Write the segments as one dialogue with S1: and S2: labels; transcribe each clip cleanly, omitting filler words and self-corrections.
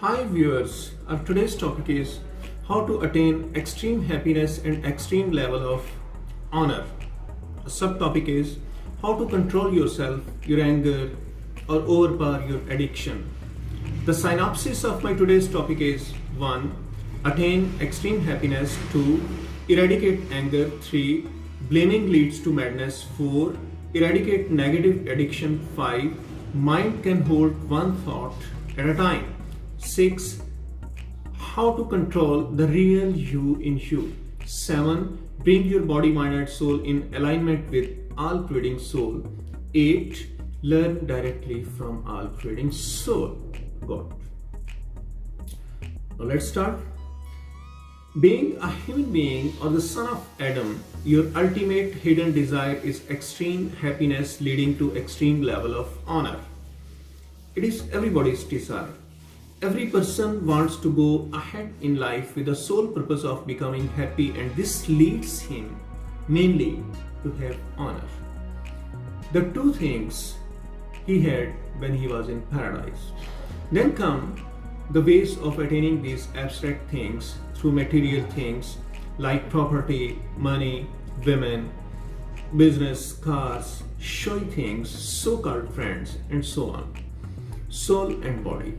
S1: Hi viewers, our today's topic is how to attain extreme happiness and extreme level of honor. A subtopic is how to control yourself, your anger, or overpower your addiction. The synopsis of my today's topic is 1. Attain extreme happiness. 2. Eradicate anger. 3. Blaming leads to madness. 4. Eradicate negative addiction. 5. Mind can hold one thought at a time. 6. How to control the real you in you. 7. Bring your body, mind and soul in alignment with All Pervading Soul. 8. Learn directly from All Pervading Soul. God. Now let's start. Being a human being or the son of Adam, your ultimate hidden desire is extreme happiness leading to extreme level of honor. It is everybody's desire. Every person wants to go ahead in life with the sole purpose of becoming happy, and this leads him mainly to have honor. The two things he had when he was in paradise. Then come the ways of attaining these abstract things through material things like property, money, women, business, cars, showy things, so-called friends, and so on. Soul and body.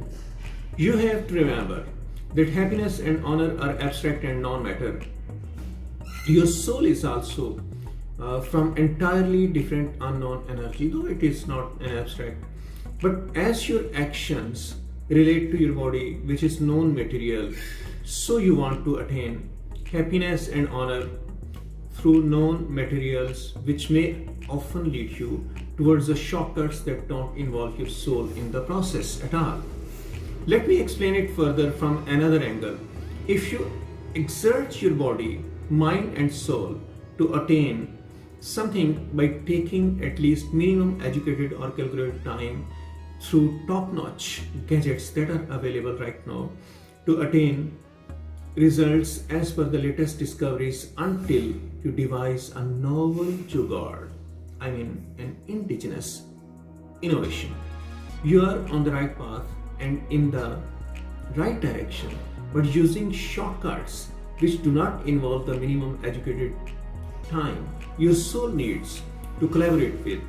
S1: You have to remember that happiness and honor are abstract and non-matter. Your soul is also from entirely different unknown energy, though it is not an abstract. But as your actions relate to your body, which is known material, so you want to attain happiness and honor through known materials, which may often lead you towards the shortcuts that don't involve your soul in the process at all. Let me explain it further from another angle. If you exert your body, mind and soul to attain something by taking at least minimum educated or calculated time through top-notch gadgets that are available right now to attain results as per the latest discoveries until you devise a novel jugaad, an indigenous innovation, you are on the right path and in the right direction, but using shortcuts which do not involve the minimum educated time your soul needs to collaborate with,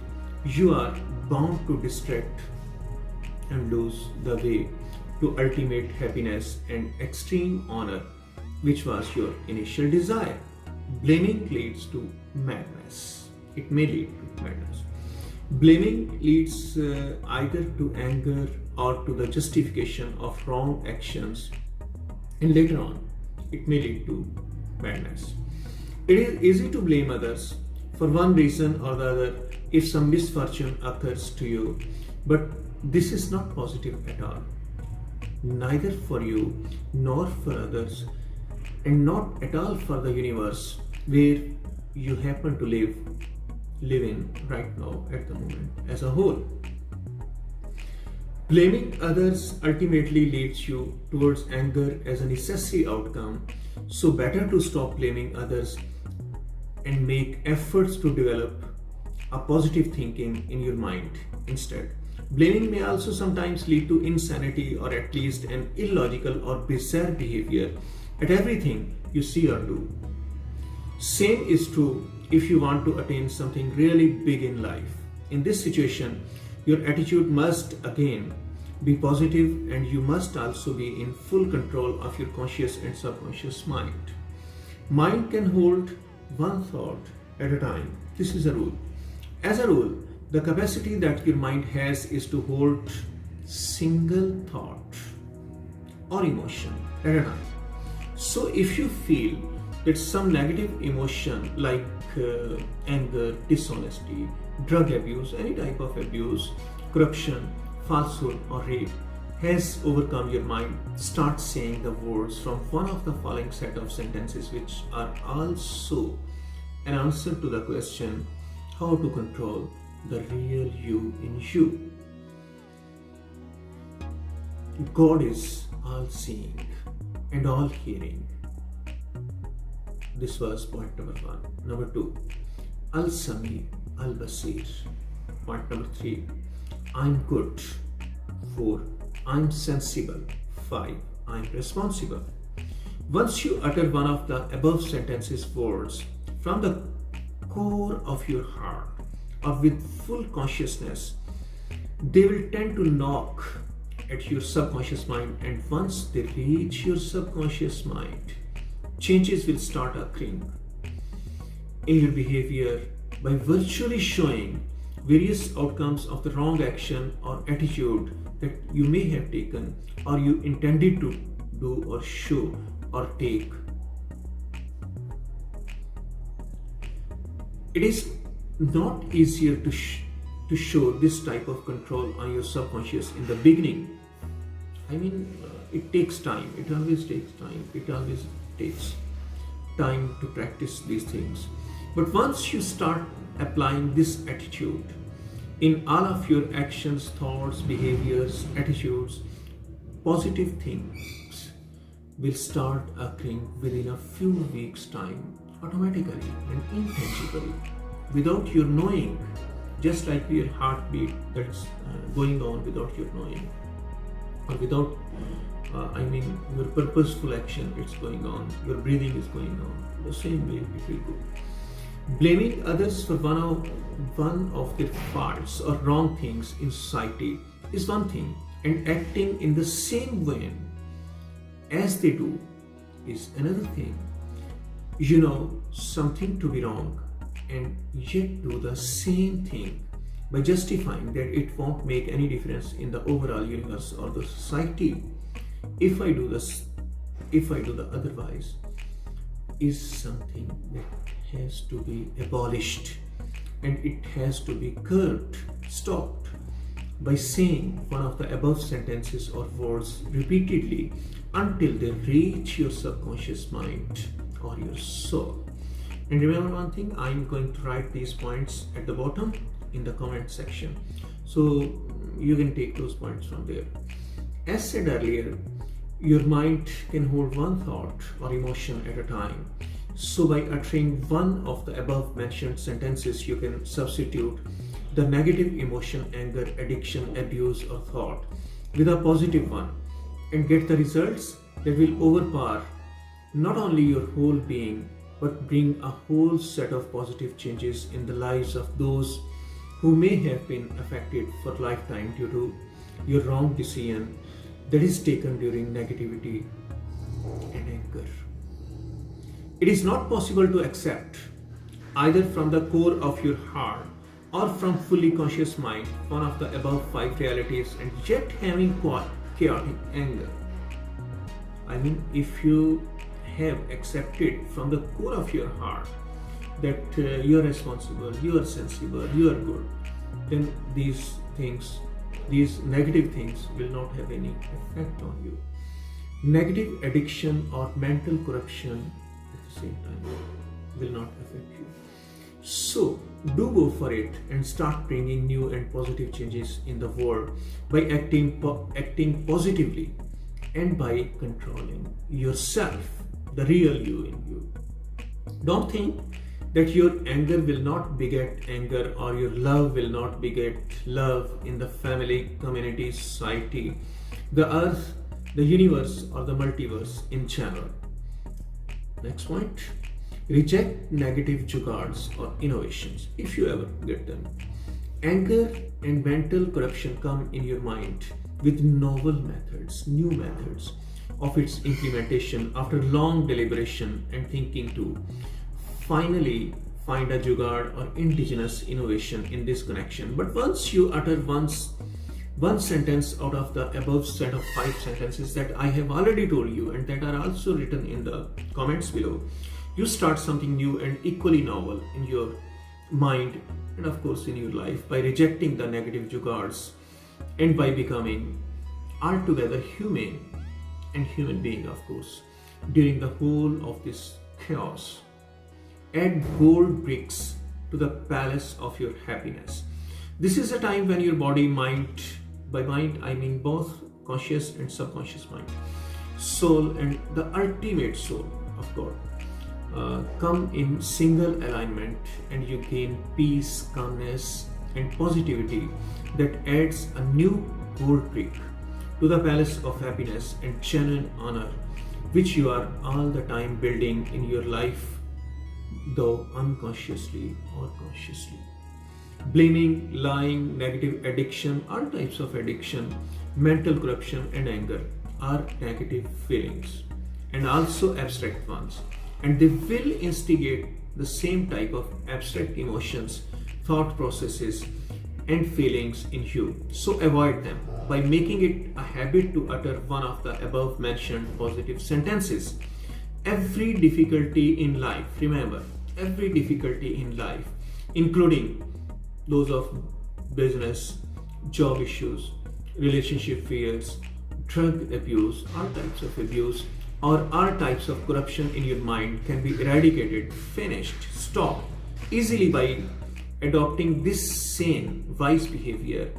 S1: you are bound to distract and lose the way to ultimate happiness and extreme honor, which was your initial desire. Blaming leads to madness. It may lead to madness. Blaming leads either to anger or to the justification of wrong actions, and later on it may lead to madness. It is easy to blame others for one reason or the other if some misfortune occurs to you, but this is not positive at all, neither for you nor for others, and not at all for the universe where you happen to live in right now at the moment as a whole. Blaming others ultimately leads you towards anger as a necessary outcome, so better to stop blaming others and make efforts to develop a positive thinking in your mind instead. Blaming may also sometimes lead to insanity or at least an illogical or bizarre behavior at everything you see or do. Same is true if you want to attain something really big in life. In this situation, your attitude must again be positive, and you must also be in full control of your conscious and subconscious mind. Mind can hold one thought at a time. This is a rule. As a rule, the capacity that your mind has is to hold single thought or emotion at a time. So if you feel that some negative emotion like anger, dishonesty, drug abuse, any type of abuse, corruption, falsehood or rape has overcome your mind, start saying the words from one of the following set of sentences, which are also an answer to the question how to control the real you in you. God is all seeing and all hearing. This was point number 1. Number 2, Al-Sami Al-Basir. Point number 3, I'm good. 4, I'm sensible. 5. I'm responsible. Once you utter one of the above sentences words from the core of your heart or with full consciousness, they will tend to knock at your subconscious mind, and once they reach your subconscious mind, changes will start occurring in your behavior by virtually showing various outcomes of the wrong action or attitude that you may have taken or you intended to do or show or take. It is not easier to show this type of control on your subconscious in the beginning. It takes time. It always takes time. It always takes time to practice these things. But once you start applying this attitude in all of your actions, thoughts, behaviors, attitudes, positive things will start occurring within a few weeks' time, automatically and intangibly, without your knowing, just like your heartbeat that's going on without your knowing, or without your purposeful action, it's going on, your breathing is going on, the same way it will go. Blaming others for one of their faults or wrong things in society is one thing, and acting in the same way as they do is another thing. You know something to be wrong and yet do the same thing by justifying that it won't make any difference in the overall universe or the society if I do the otherwise, is something that has to be abolished, and it has to be curbed, stopped by saying one of the above sentences or words repeatedly until they reach your subconscious mind or your soul. And remember one thing, I'm going to write these points at the bottom in the comment section, so you can take those points from there. As said earlier, your mind can hold one thought or emotion at a time. So by uttering one of the above mentioned sentences, you can substitute the negative emotion, anger, addiction, abuse or thought with a positive one and get the results that will overpower not only your whole being but bring a whole set of positive changes in the lives of those who may have been affected for lifetime due to your wrong decision that is taken during negativity and anger. It is not possible to accept either from the core of your heart or from fully conscious mind one of the above 5 realities and yet having chaotic anger. If you have accepted from the core of your heart that you are responsible, you are sensible, you are good, then these negative things will not have any effect on you. Negative addiction or mental corruption at the same time will not affect you. So do go for it and start bringing new and positive changes in the world by acting positively and by controlling yourself, the real you in you. Don't think that your anger will not beget anger or your love will not beget love in the family, community, society, the earth, the universe or the multiverse in general. Next point, reject negative jugards or innovations if you ever get them. Anger and mental corruption come in your mind with novel methods, new methods of its implementation after long deliberation and thinking to finally find a jugaad or indigenous innovation in this connection. But once you utter one sentence out of the above set of 5 sentences that I have already told you and that are also written in the comments below, you start something new and equally novel in your mind and of course in your life by rejecting the negative jugards and by becoming altogether humane and human being, of course, during the whole of this chaos. Add gold bricks to the palace of your happiness. This is a time when your body, mind, by mind I mean both conscious and subconscious mind, soul and the ultimate soul of God, come in single alignment and you gain peace, calmness and positivity that adds a new gold brick to the palace of happiness and genuine honor, which you are all the time building in your life, though unconsciously or consciously. Blaming, lying, negative addiction, all types of addiction, mental corruption, and anger are negative feelings and also abstract ones, and they will instigate the same type of abstract emotions, thought processes, and feelings in you. So avoid them by making it a habit to utter one of the above mentioned positive sentences. Every difficulty in life, remember, every difficulty in life, including those of business, job issues, relationship fears, drug abuse, all types of abuse, or all types of corruption in your mind can be eradicated, finished, stopped easily by adopting this sane, wise behavior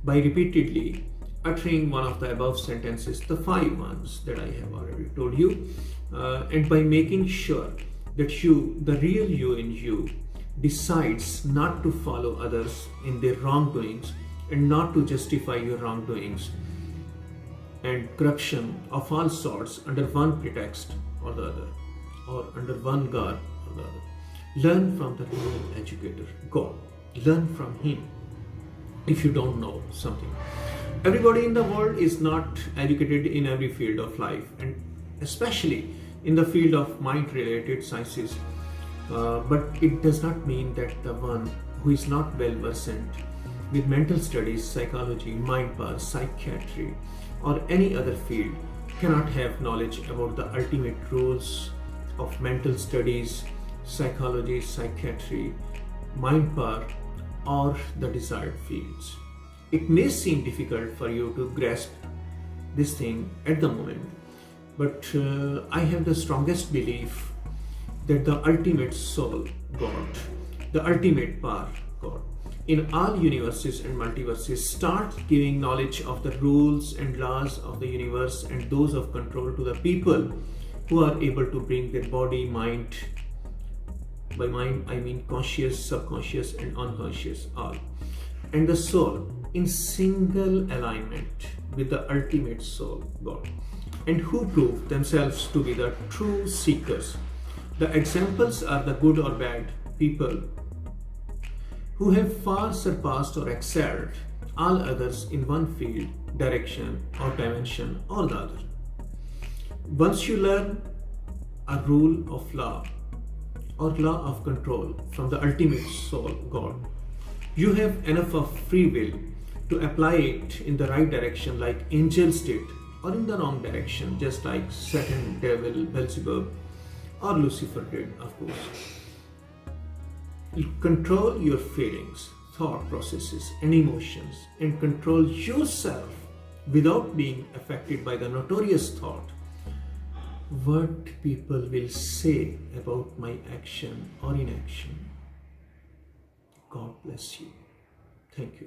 S1: by repeatedly uttering one of the above sentences, the 5 ones that I have already told you, and by making sure that you, the real you in you, decides not to follow others in their wrongdoings and not to justify your wrongdoings and corruption of all sorts under one pretext or the other, or under one garb or the other. Learn from the real educator, God. Learn from him if you don't know something. Everybody in the world is not educated in every field of life, and especially in the field of mind-related sciences. But it does not mean that the one who is not well versed with mental studies, psychology, mind power, psychiatry, or any other field cannot have knowledge about the ultimate rules of mental studies, psychology, psychiatry, mind power, or the desired fields. It may seem difficult for you to grasp this thing at the moment, but I have the strongest belief that the ultimate soul, God, the ultimate power, God, in all universes and multiverses, start giving knowledge of the rules and laws of the universe and those of control to the people who are able to bring their body, mind, by mind I mean conscious, subconscious, and unconscious, all, and the soul in single alignment with the ultimate soul, God, and who prove themselves to be the true seekers. The examples are the good or bad people who have far surpassed or excelled all others in one field, direction, or dimension or the other. Once you learn a rule of law or law of control from the ultimate soul, God, you have enough of free will to apply it in the right direction like angels did, or in the wrong direction just like Satan, devil, Beelzebub, or Lucifer did, of course. You control your feelings, thought processes, and emotions, and control yourself without being affected by the notorious thought, what people will say about my action or inaction. God bless you. Thank you.